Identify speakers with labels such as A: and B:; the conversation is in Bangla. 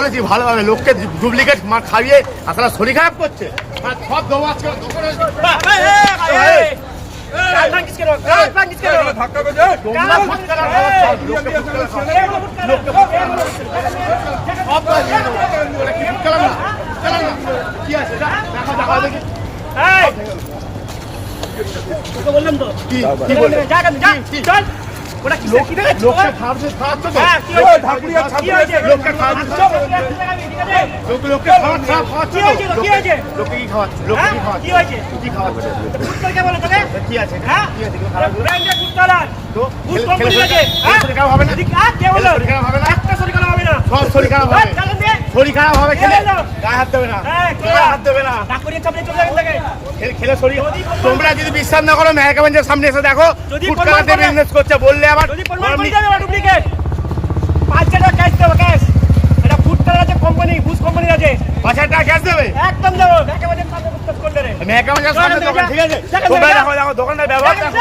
A: বলেছি ভালোভাবে লোককে ডুপ্লিকেট মাল খাইয়ে আসলে শরীর খারাপ করছে সব দেবো আজকে কি আছে
B: বললাম তো
A: কি বললেন
B: চল ওটা কি
A: লোককে খাওয়াচ্ছে লোককে খাওয়াচ্ছে লোককে খাওয়াচ্ছে লোককে কি খাওয়াচ্ছে লোককে কি খাওয়াচ্ছে কি খাওয়াচ্ছে কি আছে কি আছে তো শরীর খারাপ হবে না শরীর খারাপ হবে না সব শরীর খারাপ হবে শরীর খারাপ হবে খেলে গায়ে হাত দেবে না গায়ে হাত দেবে না খেলে শরীর তোমরা যদি বিশ্বাস না করো মেহকাগঞ্জের সামনে এসে দেখো ফুটকালাতে বিজনেস করছে বললে আবার
B: ডুপ্লিকেট 5,000 টাকা ক্যাশ দেবো ক্যাশ এটা ফুটকালার আছে কোম্পানি বুস কোম্পানির আছে
A: 5,000 টাকা ক্যাশ দেবে
B: একদম দেবো মেহকাগঞ্জের সামনে বুঝতে করলে রে
A: মেহকাগঞ্জের সামনে দোকান ঠিক আছে তোমরা দেখো দোকানদার ব্যবহার দেখো